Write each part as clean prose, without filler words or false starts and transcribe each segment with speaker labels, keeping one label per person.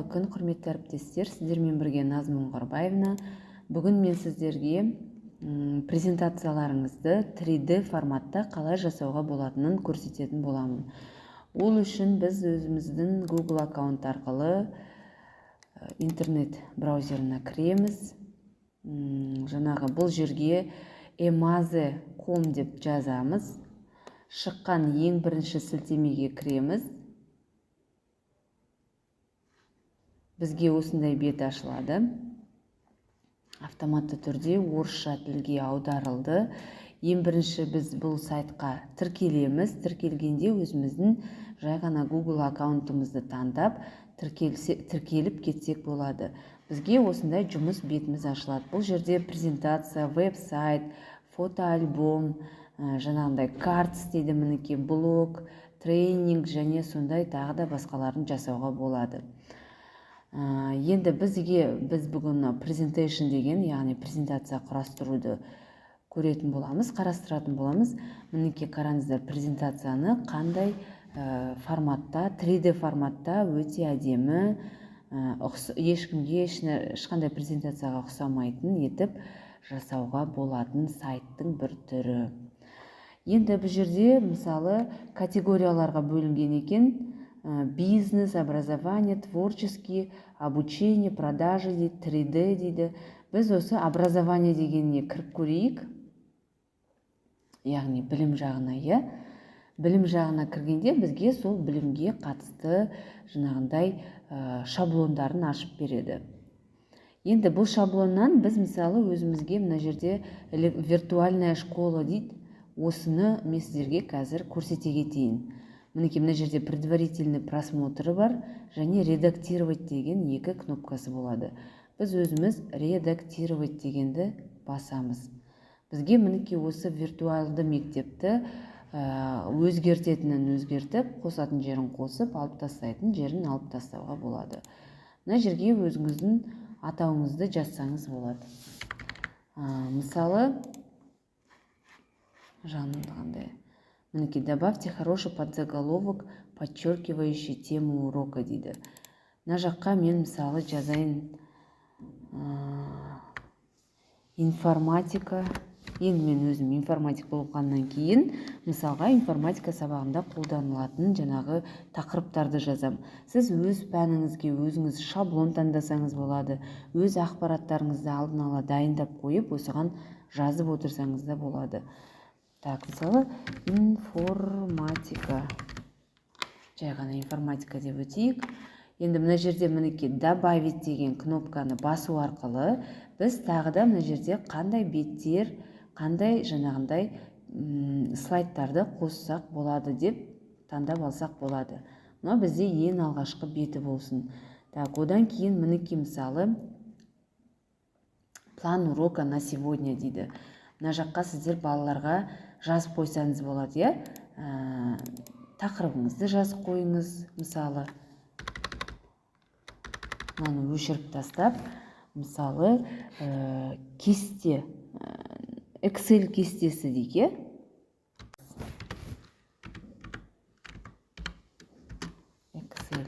Speaker 1: күн, құрметті әріптестер, сіздермен бірге Назмун Ғарбаевна. Бүгін мен сіздерге презентацияларыңызды 3D форматта қалай жасауға болатынын көрсететін боламын. Ол үшін біз өзіміздің Google аккаунт арқылы интернет браузеріне кіреміз. Жаңағы бұл жерге emaze.com деп жазамыз. Шыққан ең бірінші сілтемеге кіреміз. Бізге осындай бет ашылады. Автоматты түрде орысша тілге аударылды. Ең бірінші біз бұл сайтқа тіркелеміз. Тіркелгенде өзіміздің жай ғана Google аккаунтымызды таңдап, тіркеліп кетсек болады. Бізге осындай жұмыс бетіміз ашылады. Бұл жерде презентация, веб-сайт, фотоальбом, жаңағындай картс дейді, мінеке блог, тренинг және сондай тағы да басқаларын жасауға болады. Енді біз бүгін presentation деген, яғни презентация құрастыруды көретін боламыз, қарастыратын боламыз. Мінеке қараңыздар, презентацияны қандай форматта, 3D форматта өте әдемі, ешкімге ешқандай презентацияға ұқсамайтын етіп жасауға болатын сайттың бір түрі. Енді бұл жерде мысалы категорияларға бөлінген екен. Бизнес, образование, творческий, обучение, продажи дейді, 3D дейді. Біз осы образование дегеніне кіріп көрейік. Яғни білім жағына, білім жағына кіргенде бізге сол білімге қатысты жаңағындай шаблондарын ашып береді. Енді бұл шаблоннан біз мысалы өзімізге мына жерде виртуальная школа дейді. Осыны мен сіздерге қазір көрсете кетейін. Мінеке мына жерде предварительный просмотры бар және редактировать деген екі кнопкасы болады. Біз өзіміз редактировать дегенді басамыз. Бізге мінеке осы виртуалды мектепті өзгертетінін өзгертіп, қосатын жерін қосып, алып тастайтын жерін алып тастауға болады. Мына жерге өзіңіздің атауыңызды жазсаңыз болады. Мысалы, жаңағындай. Мінеке, добавьте хороший подзаголовок, подчеркивающий тему урока дейді. Мына жаққа мен мысалы жазайын информатика. Енді мен өзім информатик болғаннан кейін, мысалға информатика сабағында қолданылатын жаңағы тақырыптарды жазам. Сіз өз пәніңізге өзіңіз шаблон таңдасаңыз болады. Өз ақпараттарыңызды алдын ала дайындап қойып, осыған жазып отырсаңыз да болады. Так, мысалы, информатика. Жай ғана информатика деп өтейік. Енді мына жерде мінеке добавить деген кнопканы басу арқылы біз тағы да мына жерде қандай беттер, қандай жаңағындай слайдтарды қоссақ болады деп таңдап алсақ болады. Мына бізде ең алғашқы беті болсын. Так, одан кейін мінеке мысалы план урока на сегодня дейді. Мына жаққа сіздер балаларға жазып қойсаңыз болады, тақырыбыңызды жазып қойыңыз, мысалы. Мынаны өшіріп тастап, мысалы, кесте, Excel кестесі дейік. Excel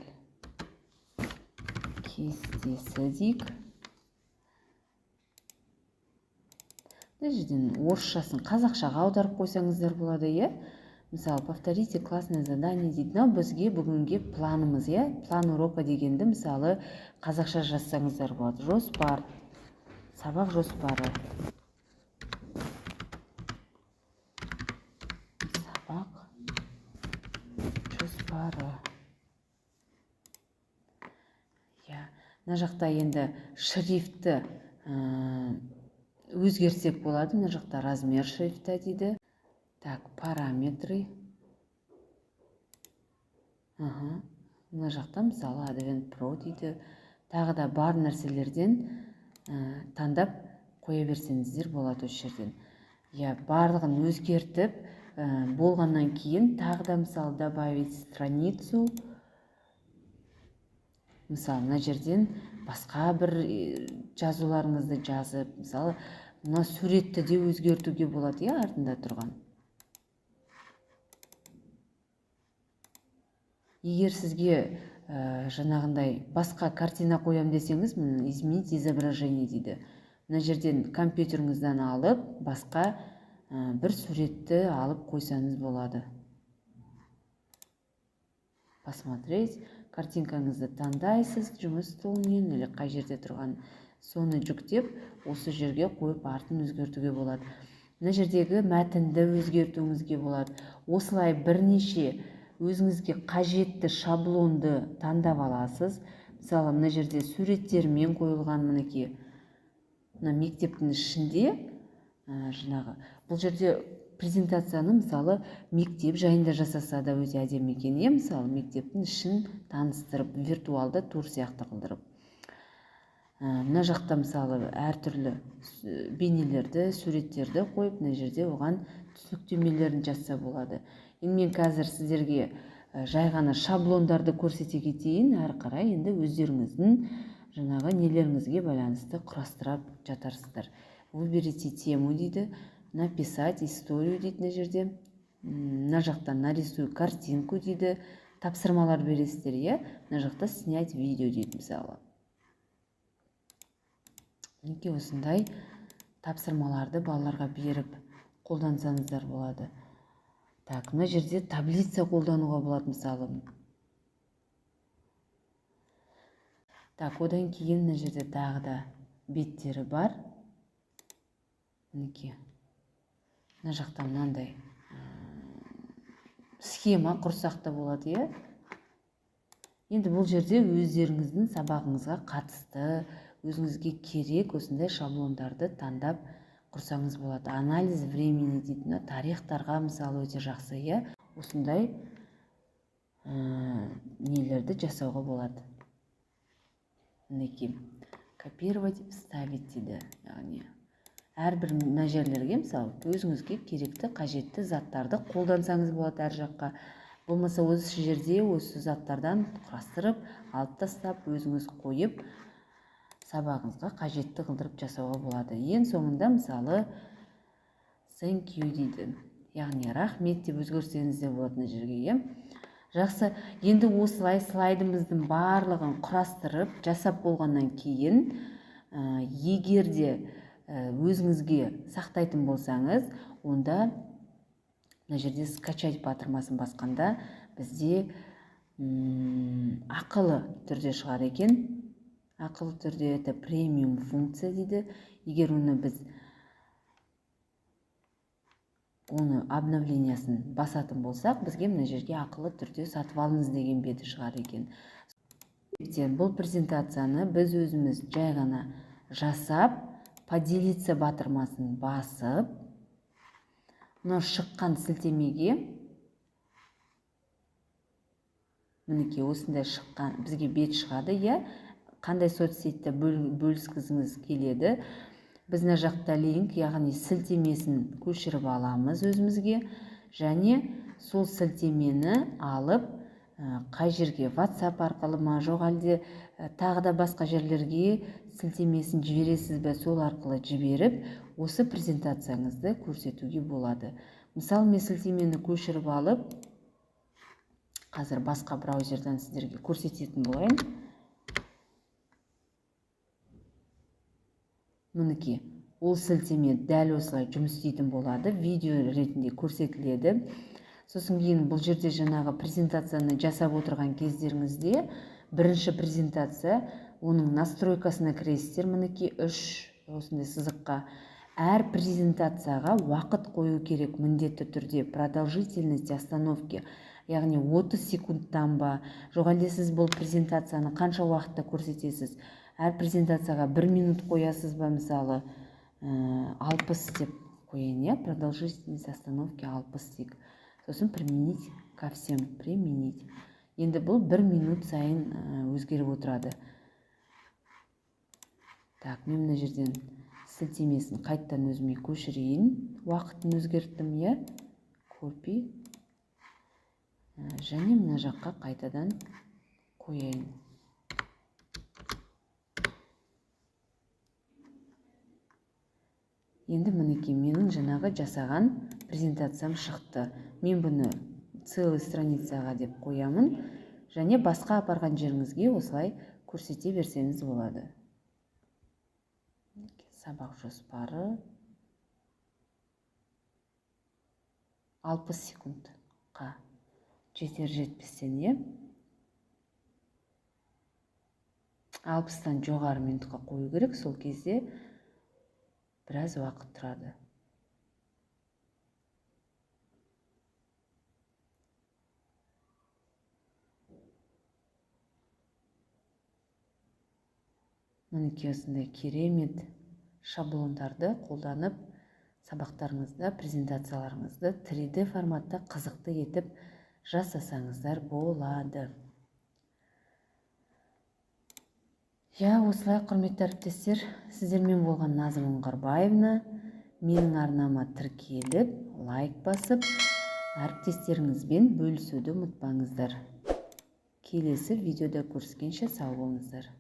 Speaker 1: кестесі дейік. Мына жерден орысшасын қазақшаға аударып қойсаңыздар болады, Мысалы, повторите классное задание дейді. Бізге бүгінге планымыз, план урока дегенді мысалы қазақша жазсаңыздар болады. Жоспар, сабақ жоспары. Сабақ жоспары. Мына жақта енді шрифтті өзгерсек болады. Мына жақта размер шрифті дейді. Так, параметры. Мына жақта мысалы Advent Pro дейді. Тағы да бар нәрселерден таңдап қоя берсеңіздер болады осы жерден. Барлығын өзгертіп болғаннан кейін тағы да мысалы добавить страницу. Мысалы, мына жерден басқа бір жазуларыңызды жазып, мысалы, мына суретті де өзгертуге болады, артында тұрған. Егер сізге жаңағындай басқа картина қоям десеңіз, изменить изображение дейді. Мына жерден компьютеріңізден алып, басқа бір суретті алып қойсаңыз болады. Посмотреть, картинкаңызды таңдайсыз жұмыс столымен, или қай жерде тұрған соны жүктеп, осы жерге қойып артын өзгертуге болады. Мына жердегі мәтінді өзгертуіңізге болады. Осылай бірнеше өзіңізге қажетті шаблонды таңдап аласыз. Мысалы, мына жерде суреттермен қойылған, мінекей, мына мектептің ішінде жаңағы бұл жерде презентацияны мысалы мектеп жайында жасаса да өте әдемі екен. Мысалы, мектептің ішін таныстырып, виртуалды тур сияқты қылдырып. Мына жақта мысалы әртүрлі бейнелерді, суреттерді қойып, мына жерде оған түсініктемелерін жазса болады. Енді мен қазір сіздерге жай ғана шаблондарды көрсете кетейін, әрі қарай енді өздеріңіздің жаңағы нелеріңізге байланысты құрастырып жатарсыздар. Выберите тему дейді, написать историю дейді мына жерде. Мына жақта нарисуй картинку дейді, тапсырмалар бересіздер, иә? Мына жақта снять видео дейді мысалы. Неке осындай тапсырмаларды балаларға беріп қолдансаңыздар болады. Так, мына жерде таблица қолдануға болады мысалы. Так, одан кейін мына жерде тағы да беттері бар. Неке. Мына жақта мынандай схема құрсақ та болады, иә? Енді бұл жерде өздеріңіздің сабағыңызға қатысты, өзіңізге керек осындай шаблондарды таңдап құрсаңыз болады. Анализ времени дейді, тарихтарға мысалы өте жақсы, иә? Осындай нелерді жасауға болады. Мінекей, копировать, вставить дейді. Яғни әрбір мына жерлерге мысалы өзіңізге керекті, қажетті заттарды қолдансаңыз болады әр жаққа. Болмаса осы жерде осы заттардан құрастырып, алып тастап, өзіңіз қойып, сабағыңызға қажетті қылдырып жасауға болады. Ең соңында мысалы thank you дейді. Яғни рахмет деп өзгертсеңіз де болады мына жерге. Жақсы, енді осылай слайдымыздың барлығын құрастырып, жасап болғаннан кейін, егер де өзіңізге сақтайтын болсаңыз, онда мына жерде скачать батырмасын басқанда бізде ақылы түрде шығар екен. Ақылы түрде это премиум функция дейді. Егер оны біз оны обновлениясын басатын болсақ, бізге мына жерге ақылы түрде сатып алыңыз деген беті шығар екен. Бұл презентацияны біз өзіміз жай ғана жасап, поделиться батырмасын басып, мына шыққан сілтемеге, мінекей осындай шыққан бізге бет шығады, иә? Қандай соцсетте бөліскізіңіз келеді. Біз мына жақта линк, яғни сілтемесін көшіріп аламыз өзімізге, және сол сілтемені алып, қай жерге WhatsApp арқылы ма, жоқ әлде тағы да басқа жерлерге сілтемесін жібересіз бе, сол арқылы жіберіп, осы презентацияңызды көрсетуге болады. Мысалы, мен сілтемені көшіріп алып, қазір басқа браузерден сіздерге көрсететін болайын. Мінекей, ол сілтеме дәл осылай жұмыс істейтін болады, видео ретінде көрсетіледі. Сосын кейін бұл жерде жаңағы презентацияны жасап отырған кездеріңізде, бірінші презентация, оның настройкасына кіресіздер, мінекей 3 осындай сызыққа. Әр презентацияға уақыт қою керек міндетті түрде, продолжительность остановки, яғни 30 секундтан ба, жоқ әлде сіз бұл презентацияны қанша уақытта көрсетесіз? Әр презентацияға 1 минут қоясыз ба, мысалы 60 деп қойын, продолжительность остановки 60 тек. Сосын применить ко всем, применить. Енді бұл 1 минут сайын өзгеріп отырады. Так, мен мына жерден сілтемесін қайттан өзіме көшірейін. Уақытын өзгерттім, копи. Және мына жаққа қайтадан қояйын. Енді мінекей менің жаңағы жасаған презентациям шықты. Мен бұны целый страницаға деп қоямын. және басқа апарған жеріңізге осылай көрсете берсеңіз болады. Сабақ жоспары 60 секундқа жетер-жетпестен, 60-тан жоғары минутқа қою керек, сол кезде біраз уақыт тұрады. Мінекей осындай керемет шаблондарды қолданып, сабақтарыңызда, презентацияларыңызды 3D форматта қызықты етіп жасасаңыздар болады. Осылай, құрметті әріптестер, сіздермен болған Назым Оңғарбаевна. Менің арнама тіркеліп, лайк басып, әріптестеріңізбен бөлісуді ұмытпаңыздар. Келесі видеода көріскенше сау болыңыздар.